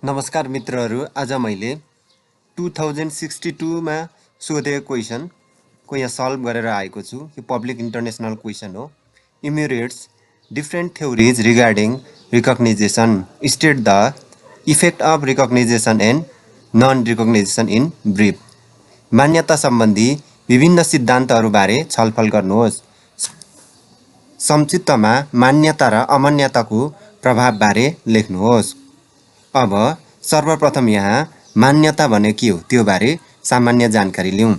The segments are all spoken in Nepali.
नमस्कार मित्रहरू, आज मैले 2062 मा सोधेको क्वेसनको यहाँ सल्भ गरेर आएको छु। यो पब्लिक इन्टरनेसनल क्वेसन हो। Enumerates different theories regarding recognization state the effect of recognization and non recognization in brief. मान्यता सम्बन्धी विभिन्न सिद्धान्तहरूबारे छलफल गर्नुहोस्। संक्षिप्तमा मान्यता र अमान्यताको प्रभावबारे लेख्नुहोस्। अब सर्वप्रथम यहाँ मान्यता भने के हो त्यो बारे सामान्य जानकारी लिउँ।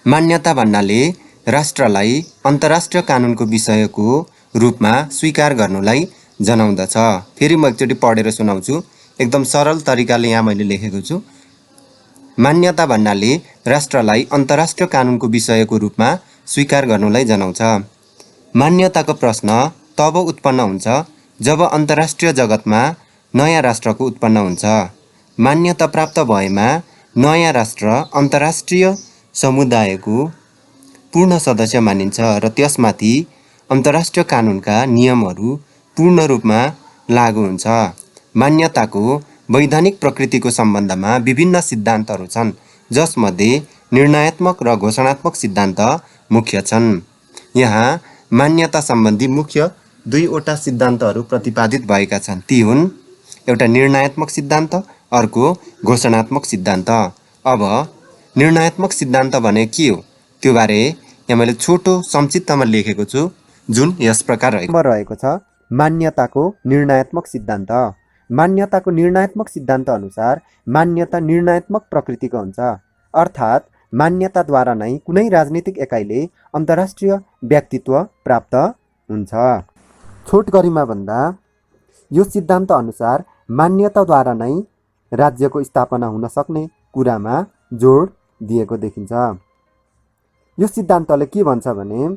मान्यता भन्नाले राष्ट्रलाई अन्तर्राष्ट्रिय कानुनको विषयको रूपमा स्वीकार गर्नुलाई जनाउँदछ। फेरि म एकचोटि पढेर सुनाउँछु। एकदम सरल तरिकाले यहाँ मैले लेखेको छु। मान्यता भन्नाले राष्ट्रलाई अन्तर्राष्ट्रिय कानुनको विषयको रूपमा स्वीकार गर्नुलाई जनाउँछ। मान्यताको प्रश्न तब उत्पन्न हुन्छ जब अन्तर्राष्ट्रिय जगतमा नयाँ राष्ट्रको उत्पन्न हुन्छ। मान्यता प्राप्त भएमा नयाँ राष्ट्र अन्तर्राष्ट्रिय समुदायको पूर्ण सदस्य मानिन्छ र त्यसमाथि अन्तर्राष्ट्रिय कानुनका नियमहरू पूर्ण रूपमा लागू हुन्छ। मान्यताको वैधानिक प्रकृतिको सम्बन्धमा विभिन्न सिद्धान्तहरू छन्, जसमध्ये निर्णयात्मक र घोषणात्मक सिद्धान्त मुख्य छन्। यहाँ मान्यता सम्बन्धी मुख्य दुईवटा सिद्धान्तहरू प्रतिपादित भएका छन्। ती हुन् एउटा निर्णयात्मक सिद्धान्त, अर्को घोषणात्मक सिद्धान्त। अब निर्णयात्मक सिद्धान्त भने के हो त्यो बारे यहाँ मैले छोटो संक्षिप्तमा लेखेको छु, जुन यस प्रकार रहेको छ। मान्यताको निर्णयात्मक सिद्धान्त। मान्यताको निर्णयात्मक सिद्धान्त अनुसार मान्यता निर्णयात्मक प्रकृतिको हुन्छ, अर्थात् मान्यताद्वारा नै कुनै राजनीतिक एकाइले अन्तर्राष्ट्रिय व्यक्तित्व प्राप्त हुन्छ। छोट गरिमा भन्दा यो सिद्धान्त अनुसार मान्यताद्वारा नै राज्यको स्थापना हुन सक्ने कुरामा जोड दिएको देखिन्छ। यो सिद्धान्तले के भन्छ भने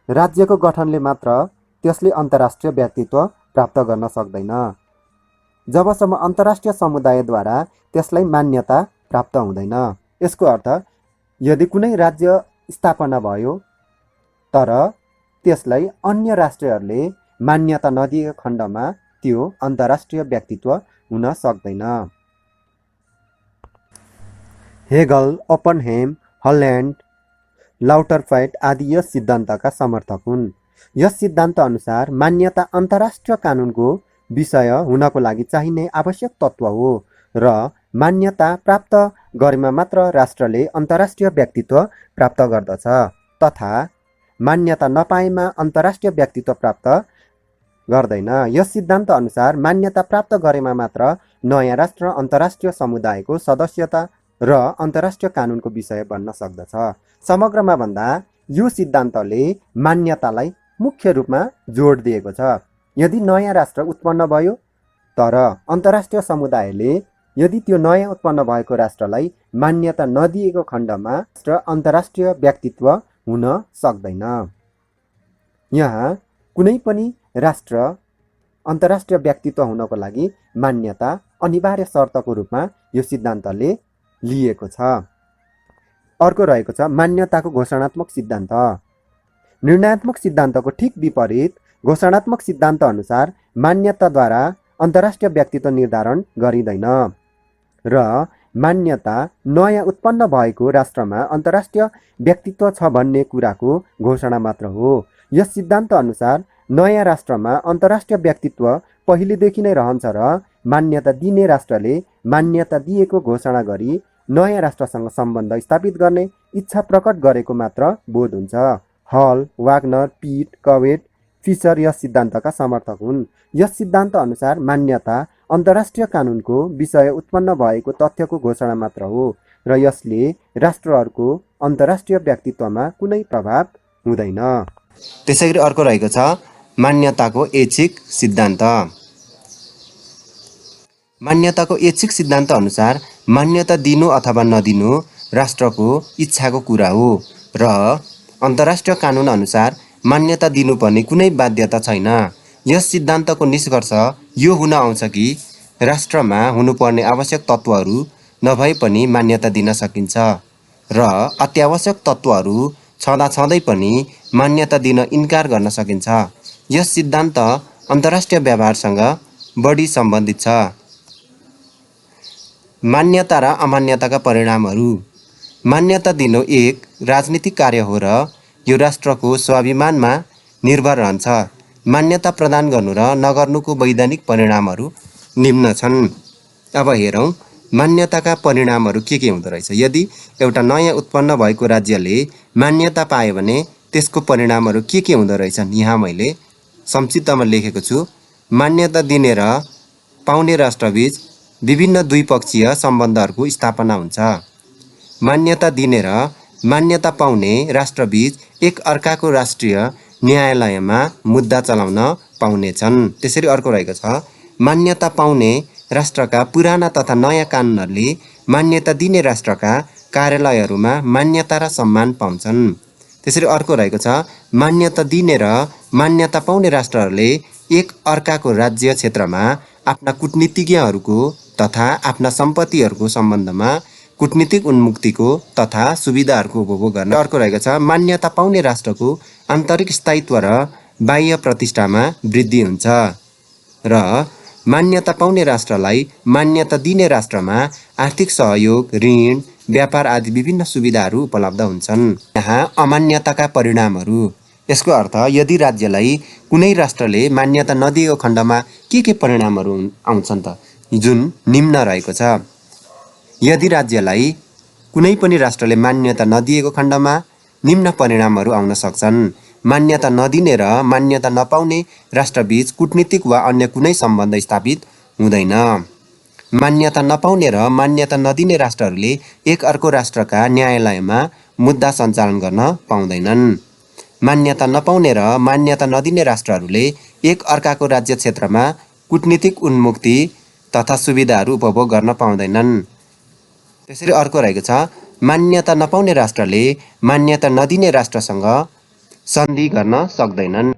राज्यको गठनले मात्र त्यसले अन्तर्राष्ट्रिय व्यक्तित्व प्राप्त गर्न सक्दैन, जबसम्म अन्तर्राष्ट्रिय समुदायद्वारा त्यसलाई मान्यता प्राप्त हुँदैन। यसको अर्थ यदि कुनै राज्य स्थापना भयो तर त्यसलाई अन्य राष्ट्रहरूले मान्यता नदिएको खण्डमा त्यो अन्तर्राष्ट्रिय व्यक्तित्व हुन सक्दैन। हेगल, ओपनहेम, हल्यान्ड, लाउटरफाइट आदि यस सिद्धान्तका समर्थक हुन्। यस सिद्धान्त अनुसार मान्यता अन्तर्राष्ट्रिय कानुनको विषय हुनको लागि चाहिने आवश्यक तत्त्व हो र मान्यता प्राप्त गरेमा मात्र राष्ट्रले अन्तर्राष्ट्रिय व्यक्तित्व प्राप्त गर्दछ, तथा मान्यता नपाएमा अन्तर्राष्ट्रिय व्यक्तित्व प्राप्त गर्दैन। यस सिद्धान्त अनुसार मान्यता प्राप्त गरेमा मात्र नयाँ राष्ट्र अन्तर्राष्ट्रिय समुदायको सदस्यता र अन्तर्राष्ट्रिय कानुनको विषय बन्न सक्दछ। समग्रमा भन्दा यो सिद्धान्तले मान्यतालाई मुख्य रूपमा जोड दिएको छ। यदि नयाँ राष्ट्र उत्पन्न भयो तर अन्तर्राष्ट्रिय समुदायले यदि त्यो नयाँ उत्पन्न भएको राष्ट्रलाई मान्यता नदिएको खण्डमा राष्ट्र अन्तर्राष्ट्रिय व्यक्तित्व हुन सक्दैन। यहाँ कुनै पनि राष्ट्र अन्तर्राष्ट्रिय व्यक्तित्व हुनको लागि मान्यता अनिवार्य शर्तको रूपमा यो सिद्धान्तले लिएको छ। अर्को रहेको छ मान्यताको घोषणात्मक सिद्धान्त। निर्णयात्मक सिद्धान्तको ठिक विपरीत घोषणात्मक सिद्धान्त अनुसार मान्यताद्वारा अन्तर्राष्ट्रिय व्यक्तित्व निर्धारण गरिँदैन र मान्यता नयाँ उत्पन्न भएको राष्ट्रमा अन्तर्राष्ट्रिय व्यक्तित्व छ भन्ने कुराको घोषणा मात्र हो। यस सिद्धान्त अनुसार नयाँ राष्ट्रमा अन्तर्राष्ट्रिय व्यक्तित्व पहिलेदेखि नै रहन्छ र मान्यता दिने राष्ट्रले मान्यता दिएको घोषणा गरी नयाँ राष्ट्रसँग सम्बन्ध स्थापित गर्ने इच्छा प्रकट गरेको मात्र बोध हुन्छ। हल, वाग्नर, पिट, कवेट, फिसर यस सिद्धान्तका समर्थक हुन्। यस सिद्धान्त अनुसार मान्यता अन्तर्राष्ट्रिय कानुनको विषय उत्पन्न भएको तथ्यको घोषणा मात्र हो र यसले राष्ट्रहरूको अन्तर्राष्ट्रिय व्यक्तित्वमा कुनै प्रभाव हुँदैन। त्यसैगरी अर्को रहेको छ मान्यताको ऐच्छिक सिद्धान्त। मान्यताको ऐच्छिक सिद्धान्त अनुसार मान्यता दिनु अथवा नदिनु राष्ट्रको इच्छाको कुरा हो र अन्तर्राष्ट्रिय कानुन अनुसार मान्यता दिनुपर्ने कुनै बाध्यता छैन। यस सिद्धान्तको निष्कर्ष यो हुन आउँछ कि राष्ट्रमा हुनुपर्ने आवश्यक तत्त्वहरू नभए पनि मान्यता दिन सकिन्छ र अत्यावश्यक तत्त्वहरू छँदाछँदै पनि मान्यता दिन इन्कार गर्न सकिन्छ। यस सिद्धान्त अन्तर्राष्ट्रिय व्यवहारसँग बढी सम्बन्धित छ। मान्यता र अमान्यताका परिणामहरू। मान्यता दिनु एक राजनीतिक कार्य हो र यो राष्ट्रको स्वाभिमानमा निर्भर रहन्छ। मान्यता प्रदान गर्नु र नगर्नुको वैधानिक परिणामहरू निम्न छन्। अब हेरौँ मान्यताका परिणामहरू के हुँदो रहेछ। यदि एउटा नयाँ उत्पन्न भएको राज्यले मान्यता पायो भने त्यसको परिणामहरू के हुँदो रहेछन् यहाँ मैले संक्षिप्तमा लेखेको छु। मान्यता दिने र पाउने राष्ट्रबीच विभिन्न द्विपक्षीय सम्बन्धहरूको स्थापना हुन्छ। मान्यता दिने र मान्यता पाउने राष्ट्रबीच एक अर्काको राष्ट्रिय न्यायालयमा मुद्दा चलाउन पाउनेछन्। त्यसरी अर्को रहेको छ मान्यता पाउने राष्ट्रका पुराना तथा नयाँ कानुनहरूले मान्यता दिने राष्ट्रका कार्यालयहरूमा मान्यता र सम्मान पाउँछन्। त्यसरी अर्को रहेको छ मान्यता दिने र मान्यता पाउने राष्ट्रहरूले एक अर्काको राज्य क्षेत्रमा आफ्ना कूटनीतिज्ञहरूको तथा आफ्ना सम्पत्तिहरूको सम्बन्धमा कूटनीतिक उन्मुक्तिको तथा सुविधाहरूको उपभोग गर्न। अर्को रहेको छ मान्यता पाउने राष्ट्रको आन्तरिक स्थायित्व र बाह्य प्रतिष्ठामा वृद्धि हुन्छ र मान्यता पाउने राष्ट्रलाई मान्यता दिने राष्ट्रमा आर्थिक सहयोग, ऋण, व्यापार आदि विभिन्न सुविधाहरू उपलब्ध हुन्छन्। यहाँ अमान्यताका परिणामहरू। यसको अर्थ यदि राज्यलाई कुनै राष्ट्रले मान्यता नदिएको खण्डमा के परिणामहरू आउँछन् त जुन निम्न रहेको छ। यदि राज्यलाई कुनै पनि राष्ट्रले मान्यता नदिएको खण्डमा निम्न परिणामहरू आउन सक्छन्। मान्यता नदिने र मान्यता नपाउने राष्ट्रबीच कूटनीतिक वा अन्य कुनै सम्बन्ध स्थापित हुँदैन। मान्यता नपाउने र मान्यता नदिने राष्ट्रहरूले एक अर्को राष्ट्रका न्यायालयमा मुद्दा सञ्चालन गर्न पाउँदैनन्। मान्यता नपाउने र मान्यता नदिने राष्ट्रहरूले एक अर्काको राज्य क्षेत्रमा कूटनीतिक उन्मुक्ति तथा सुविधाहरू उपभोग गर्न पाउँदैनन्। त्यसरी अर्को रहेको छ मान्यता नपाउने राष्ट्रले मान्यता नदिने राष्ट्रसँग सन्धि गर्न सक्दैनन्।